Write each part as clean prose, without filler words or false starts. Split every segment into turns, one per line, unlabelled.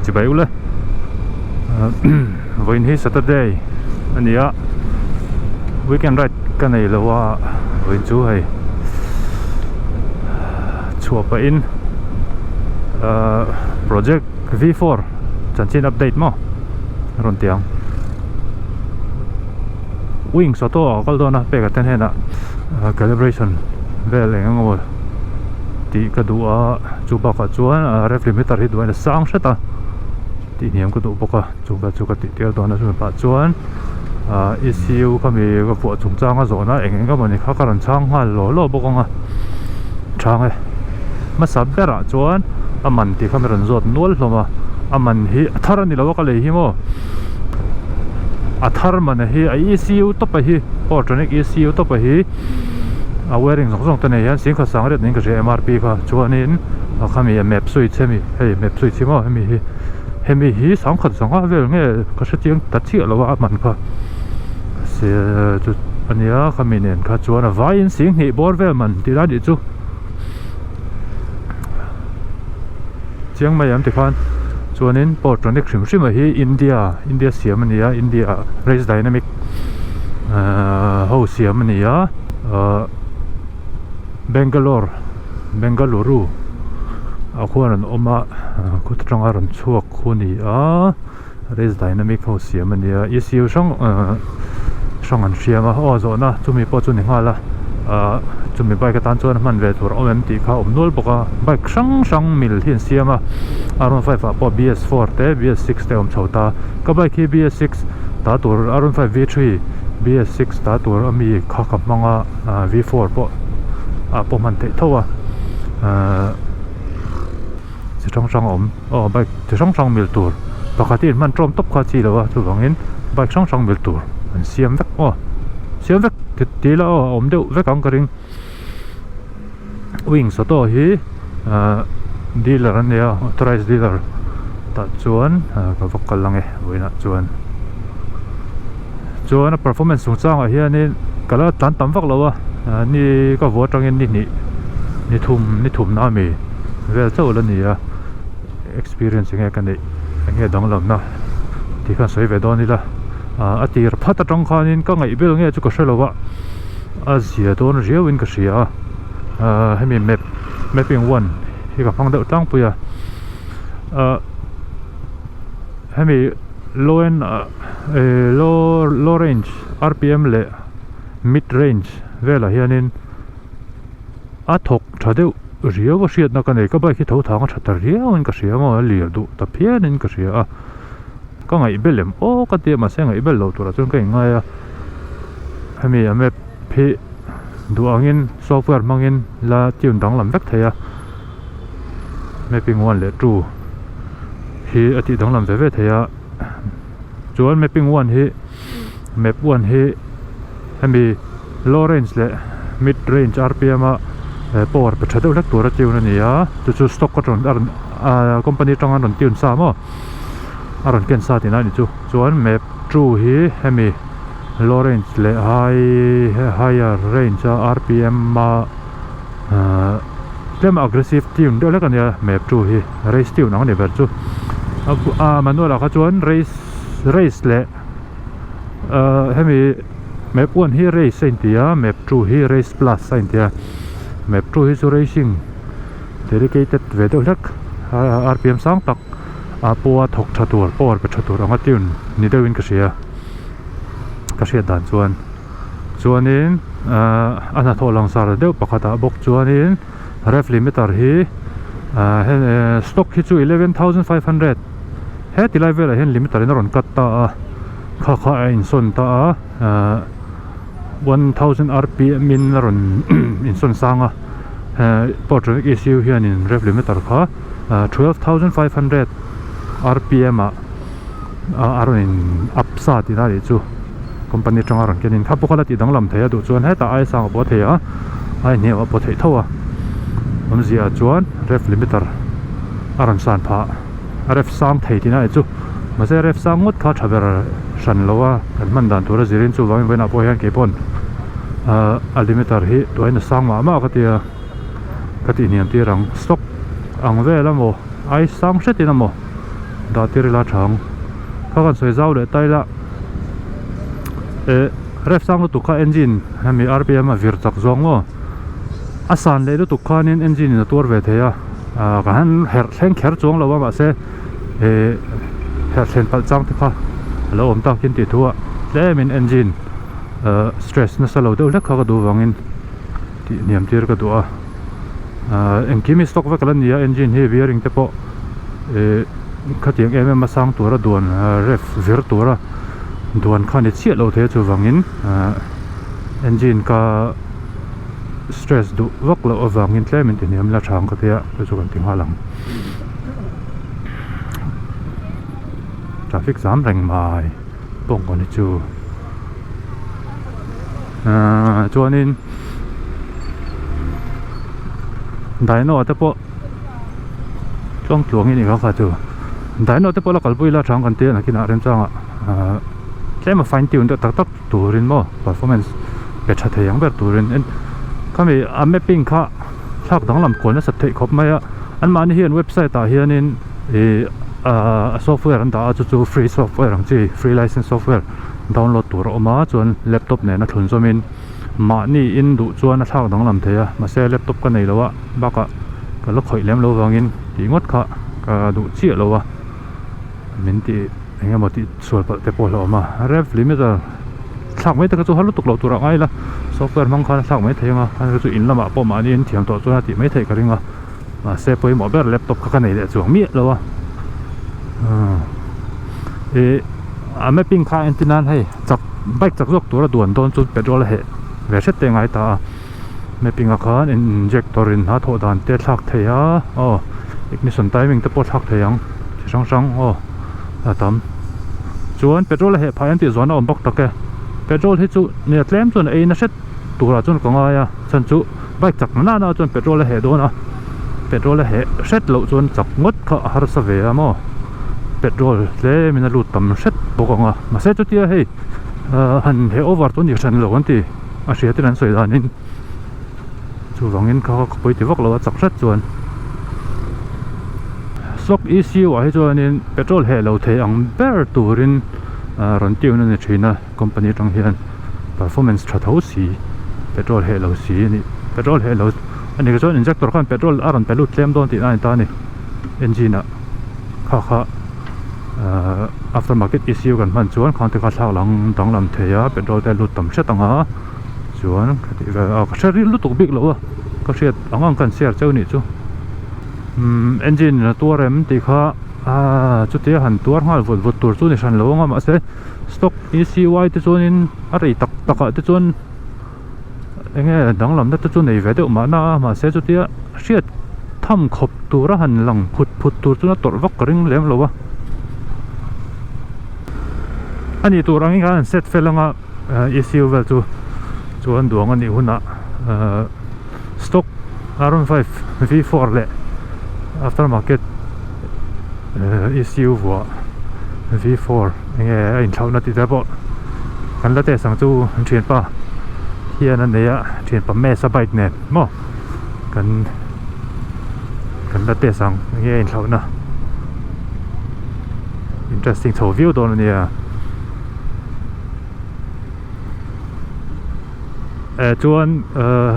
chỉ bay ule với hi Saturday anh nhớ weekend ride cái này là wa với chú hay chùa pa in project V4 chẳng trên update mà rồi tiếng wing số to có đó na pe cái tên này na calibration về lại ngồi thì cái đũa chụp bao cái chuan ref limiter thì đũa là sáng hết ta thì niệm cái đũa bao cái chụp cái tiêu đó là chụp bao chuan ECU cái mình cái phụ trung trang cái rồi na anh cái mình khác cái trang hoa lỗ bao con trang ấy mà sắp bé ra chuan mình thì cái mình rồi nuôi rồi mà mình hi thar ni lo cái này hi mo thar mình hi ECU top hi electronic ECU top hi wiring giống tên này xin khách sang đến cái MRP cả cho nên kami map switch hay map switch mà hemi hi sang khách sang về nghe cái sự tiếng tắt chiếc là vợ mình cả sẽ chút anh nhớ kami nên cả cho nó vài xin hi board về mình thì đã đi chú tiếng mày em thì khoan cho nên electronic sim mà hi India xiêm mình nhớ India Race Dynamic hậu xiêm mình nhớ Bengaluru aku ran oma ku tanga ran chuak khuni Race Dynamic ho siam ania ECU sang an siama ho zo na chumi po chu ni ngala chumi bike tan chuan man ve tur OMT kha omnul boka bike sang mil hin siama aron 5 po BS4 te BS6 te om chota ka bike hi BS6 ta tur aron 5 V3 BS6 ta tur ami kha ka manga V4 po po man te thowa chỉ trong ổn bike chỉ trong mil tour baka tin man trom top kha chi lo chu bangin bike trong mil tour an siam vek ti la om deuh vek ang karing wing so to hi dealer an ya authorized dealer ta chuan ka vokal lang e voina chuan performance sung chang hian in kala tan tam vak lo ni ka vo tangin ni thum na mi ve chau la ni experience nge kan nge dang lam na ti kha soi ve don ni la atir phata tang khanin ka ngai bel nge chu ka shelo azia don ria win ka sia hemi mapping 1 hi ka phang deuh tang puya hemi low range RPM le mid range vela hianin thok thadeu ria wa siat na ka nei ka bai khi tho thang tha tar ria in ka sia ma lir du ta phian in ka sia ka ngai belem ka te ma se ngai bel lo tura chun ka ngai hemi ame phi du angin software mangin la tiun dang lam vek theya mapping 1 le 2 hi ati dang lam ve theya chuan mapping 1 hi map 1 hi hemi low range le mid range RPM power pe thadeu lek tura tiun ania chu stock ko ron company tanga ron tiun sa mo aron ken sa tina ni chu chuan map 2 hi hemi low range le higher range RPM ma tem aggressive tiun de lek ania map 2 hi race tiun ang ni ber chu manual ka chuan race le hemi map 1 hi race intia map 2 hi race plus intia map 2 hi chu racing dedicated ve deuh lek RPM sang tak powa thok thatur power pe thatur anga tiun ni deuhin ka sia dan chuanin ana tholang sar deuh pakhata bok chuanin ref limiter hi stock hi chu 11500 he ti level hen limiter in ron kat ta kha in son ta 1000 RPM min ron in son sanga portrait issue hian in ref limiter kha 12500 RPM aron in upsa ti na ri chu company tanga ron kenin kha pokhala ti dang lam theya du chuan heta ai sang bo theya ai ne wa bo thei thowa omzia chuan ref limiter aron san pha ref sang thei ti na chu ma se ref sang ngot kha thaber san lowa kan man dan tura zirin chu wang vena po hian ke pon altimeter hi toina sang ma ka ti niam ti rang stock ang ve lamo ai sang setina mo da tir la thang kha kan soi zau le tai la ref sang lu tu kha engine hami rpm a vir chak zong mo asan le lu tu khan in engine na tur ve theya ka han her thleng kher chong lo ma se her thlen pal chang te kha lo om ta kin ti thua tlemin engine stress na salo de la kha ka du wangin ti niam tir ka du a engkimi stock va kalan nia engine he bearing te po khatiang em ma sang tura duan ref vir tura duan khan chi lo the chu wangin engine ka stress du vak lo awangin tlemin ti niam la thang ka te a chu kan ting halang traffic jam reng mai bong kon chu chuanin daino te po chong chuang ini kha chu daino te po la kalpui la thang kan te na kina rem changa tlema fine tune tak tak turin mo performance pe tha theyang ber turin en kami a mapping kha thak dang lam kon na sat thei khop mai a an mani hian website ta hianin software an da chu free software ang chi free license software download tur oma chuan laptop ne na thun zomin ma ni in du chuan a thak dang lam theya ma se laptop ka nei lowa baka ka lo khoi lem lo wangin ti ngot kha ka du chi lowa min ti enga moti sol pa te po lo ma rev limiter thak mai ta ka chu halu tuk lo tur ai la software mang khan thak mai theinga an chu in lama po ma ni in thiam to chu na ti mai thei ka ringa ma se poi mobile laptop ka nei le chu mi lowa a mapping kha antinan hei chak bike chak jok tur duan don chu petrol he ve set te ngai ta mapping a khan injector in ha tho dan te thak theya ignition timing te po thak theyang sang sang atam chuan petrol he phain ti zona om bok take petrol hi chu ne tlem chun ei na set tura chun ko nga ya chan chu bike chak na na chun petrol he do na petrol he set lo chun chak ngot kha har sa ve amo petrol tle mina lut tam set bokonga ma se chu tia hei han he over to ni chan lo kon ti a hria tin an soi danin chu wangin kha poi ti vak lo chak set chuan stock ECU a hi chuanin petrol he lo the ang ber turin ron tiun ani thina company tang hian performance tha tho si petrol he lo si ni petrol he lo ani ka chuan injector khan petrol aron pelut tlem don ti ai ta ni engine a kha aftermarket ECU kan man chuan khan te kha thak lang dang lam theya petrol te lut tam setanga chuan khati ka shari lutuk big lo ka hriat angang kan share cheu ni chu engine na tuarem ti kha chu te han tuar ngal vut tur chu ni san lo nga ma se stock ECY te chuanin a rei tak taka te chuan enge dang lam na te chu nei ve de ma na ma se chu tia hriat tham khop tura han lang phut tur chu na tor vak ring lem lo wa ani turang kan set felanga ECU vel chu chuan duang ani huna stock R5 V4 le aftermarket ECU wa V4 nge in thawna ti ta bo kan la te sang chu thian pa hian an neya thian pa me sa bike ne mo kan la te sang nge in thawna interesting tho view don ania chuan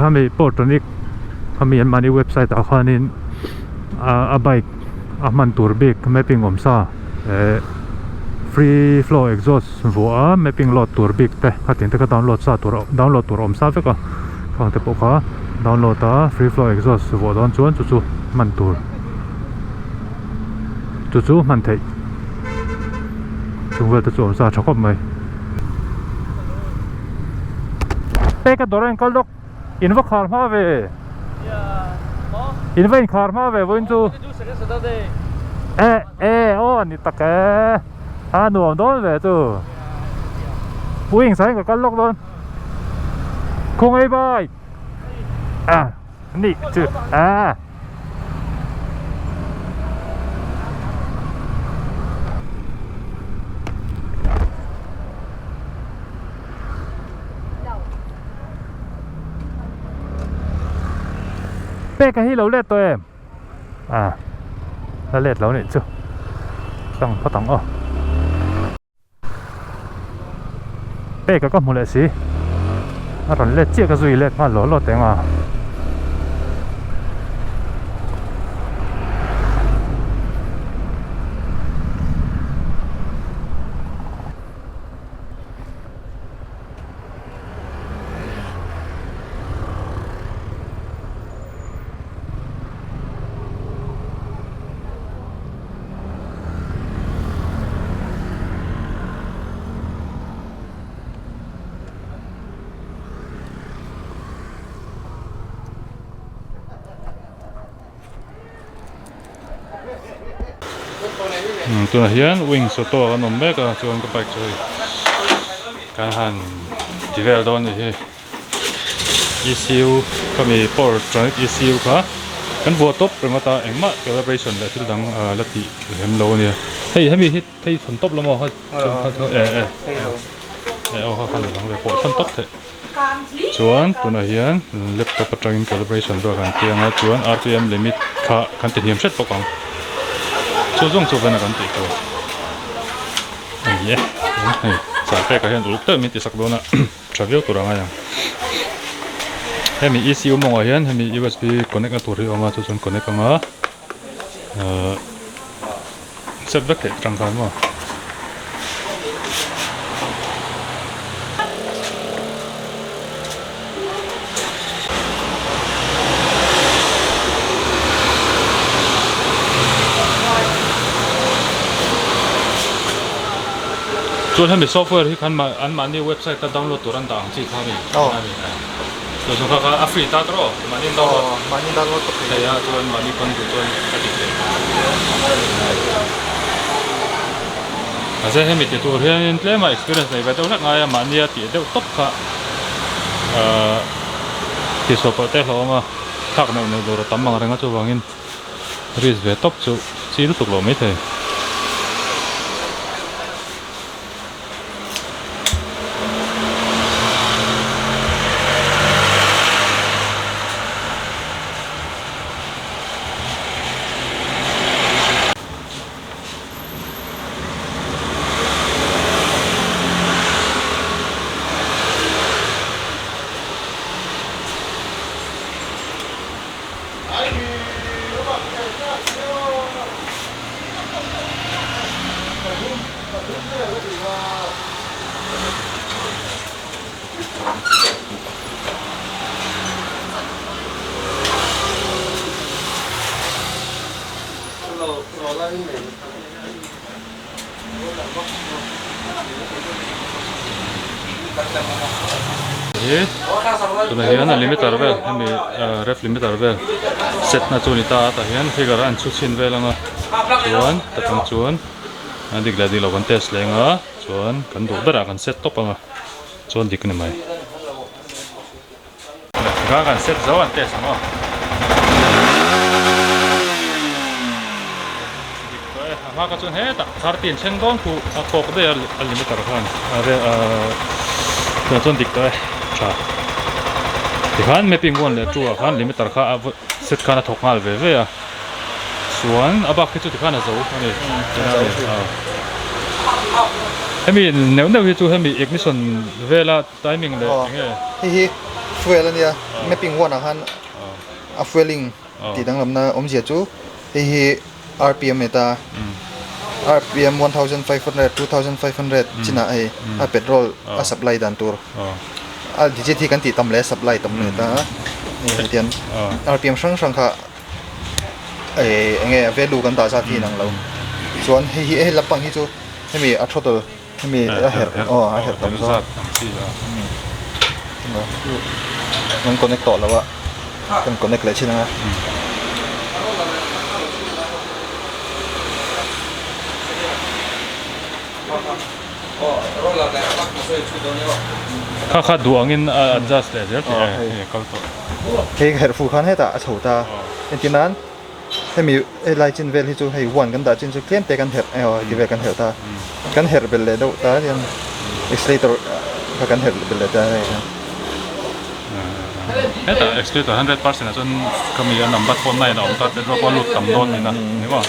hami portronic hami an mani website a khanin a bike a man tur bik mapping om sa free flow exhaust vua mapping lot tur bik te khatin te ka download tur om sa ve ka khang te po ka download ta free flow exhaust vua don chuan chu man tur chu man thei chung ve te chu om sa thakop mai pe ka doren kal dok in va khar ma ve in vain khar ma ve voin chu ni tak nu don ve chu puing sai ka kal lok don khong ai bai ni chu pe ka hi lo let to em la let lo ni chu tăng phát tăng bé cái có một lệ gì nó còn lệ chia cái gì lệ mà lỗ lỗ tiếng tụi này hiền wing số to cái nôm bé cái chuan cái bike chơi cái hàng chỉ về đó này ECU có mi powertronic ECU cả cái vô top rồi mà ta em mất calibration là thứ đằng là tí em lâu nè hay mi hit hay phần top lắm mà hơi họ khăn được về bộ phần top thế chuan tụi này hiền laptop tracking calibration rồi cái tiếng chuan RPM limit cả cái tiền hiểm set bọc bằng số dùng số bên là cái gì cơ, sản phẩm cái hiện lúc tới mình chỉ sạc đồ na, travel tụi rằng hay mình ECU mong ở hiện hay mình USB connect cái tụi rồi mà cho connect cái mà, set vector trang cái mà,ส่วนถ้ามีซอฟต์แวร์ที่คันมาอันนี้เว็บไซต์ก็ดาวน์โหลดตัวนั้นต่างที่เขามีส่วนเขาก็อัฟรีตาตรอมันนี่ดาวน์โหลดใช่ยาส่วนมันนี่คนส่วนก็ติดเลยอาจจะให้มีตัวเรียนเล่มา experience ในแบบตัวนักงานมันนี่ติดเดี๋ยวตบค่ะที่สอบเตะเรามาทักในตัวตั้มบางเรื่องก็จะวางอินรีสเวทตบจู่ซีรู้ตุกเราไม่เท่ตัวนี้อันนั้นลิมิตร์เวลให้มีref limiterเวลเซตน่าจูนิตาแต่เห็นฟิกร์อันชุดชินเวลงะชวนแต่ทั้งชวนอันดิกเลดีเรากันเทสเลยงะชวนกันดูดระกันเซตตบงะชวนดิกนี่ไหมกันเซตจะวันเทสงะมาก็ชวนเฮ้ยแต่คาร์ตินเชงดอนคูโคกได้ลิมิตร์กันชวนดิกได้ที่ขันไม่ปิงวนเลยจู่ขันลิมิตร์ข้าเซตขันถกงาลเว่ยส่วนอาบักที่จู่ที่ขันจะสู้นี่ให้มีเนื้อที่จู่ให้มีเอกนิสันเวลาไทมิ่งเลยอย่างเงี้ย
ที่ฟูเอลเนี่ยไม่ปิงวนขันฟูเอลิงที่ตั้งลำน่ะอมเสียจู่ที่ RPM เนี่ยตาRPM 1,500 2,500จีน่าไอ้เปโตรลsupply ดันตัวดิจิที่กันติดตำเละ supply ตำเละตานี่เดียน RPM ช่างค่ะไงvalue กันตาซาที่นั่งเราส่วนให้รับปังที่จู่ให้มีอัตราตัวให้มีเห็ดเห็ดตำซามัน connect ต่อแล้ววะกัน connect เลยใช่ไหม
ข้าดูอังอินadjust เลยเดี๋ยวเขาตัว
เฮ้ยเห็ดฟูขันให้ตาฉูตาเป็นที่นั้นให้มีไลจินเวลที่จู่ให้วันกันตาจินจู่เคลื่อนแต่กันเห็ดที่เวลกันเห็ดตากันเห็ดเป็นเลยดูตาเนี่ย accelerator กันเห็ดเป็นเลยได้
เฮ้ยแต่ accelerator 100%นะจนก็มีอันดับต้นในเราตัดเป็นรอบหลุดต่ำต้นนี่นะนี่ว่า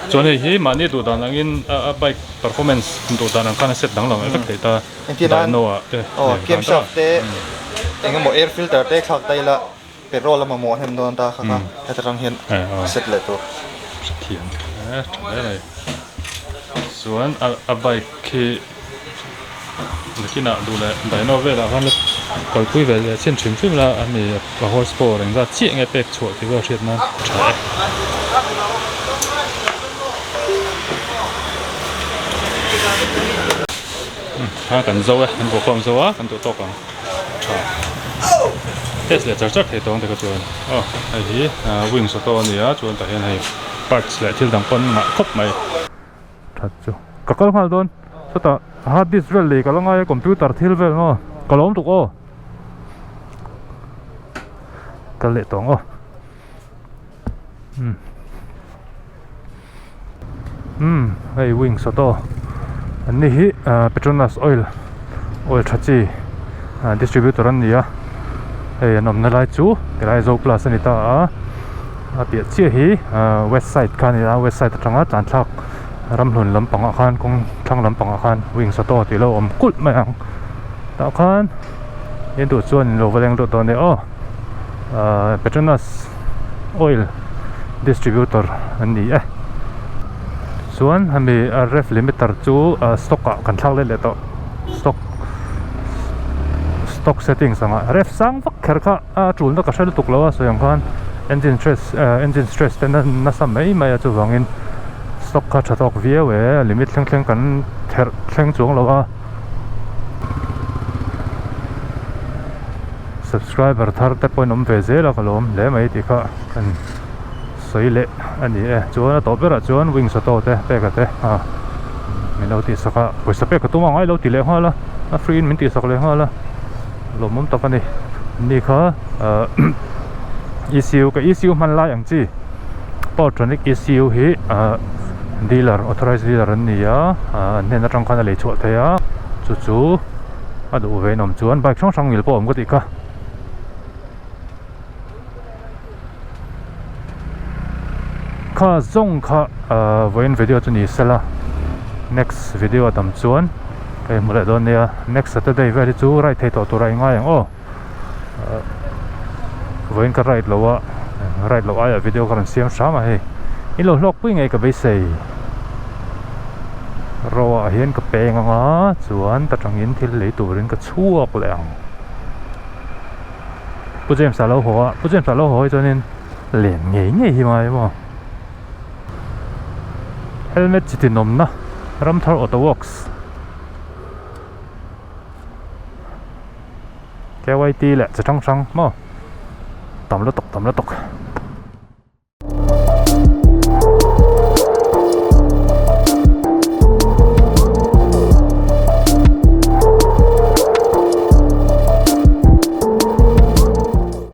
cho nên hi mà ni đồ đàn lang in bike performance đồ đàn lang khăn set đằng lòng effect thế ta
Anti-lan.
no
Camshaft te engemaw air filter te khak tai la petrol lama mo hem don ta khaka hetarang hian set le to
thiền đấy này xuống bike khi khi nào đủ lại đấy nó về là con lực còn quý về trên chuyến phim là anh mình vào horsepower đánh ra chị nghe tệ chuột thì vào chuyện nó trái cần dâu ấy cần bộ con dâu á cần tổ tộc à test là chắc hệ thống thì có chuyện này thì wing số to này á chuyện tại hiện này parts lại thiên đẳng con mà khóc mày thật chứ các con hoàn toàn sao hard disk rally kalau ngai computer thil vel no kalom tuk o kal le tong o hey wing soto ani hi Petronas oil chachi distributor an nia hey nom na lai chu kelai zo plus ani ta a pia chi hi west side kan ila west side atanga tlan thak ram hlun lampang khan kong thang lampang khan wing sato ti lo om kul mai ang ta khan yen tu chuan lo veleng do to ne Petronas oil distributor an ni chuan hami ref limiter chu stock kan thak le to stock settings anga ref sang vak kher kha chul na ka shal tuk lo so yang khan engine stress ten na sam mai chu wangin stock ka chatok via we limit thleng kan thleng chung lo subscriber thar te point om ve zela kalom le mai ti kha kan soi le ani chuan to bera chuan wing sato te pe ka te min lo ti saka poisa pe ka tu ngai lo ti le hala free min ti sak le hala lo mom ta kani ni kha ECU man lai ang chi Powertronic ECU hi dealer authorized dealer an ni a nen atang khana le chhuat thaya chu adu ve nom chuan bike sang mil po om ko ti ka kha zong kha voin video chu ni sela next video tam chuan kai mula don nia next Saturday very chu right thei to rai ngai ang voin ka right lo a video kan siam sama he ilo lok pui ngai ka be sei ro a hian ka peng anga chuan ta tangin thil le turin ka chuak le ang pujem sa lo ho chuanin len ngei hi mai mo helmet chi tinom na Ramthar Auto Works KYT le cha chang mo tam la tok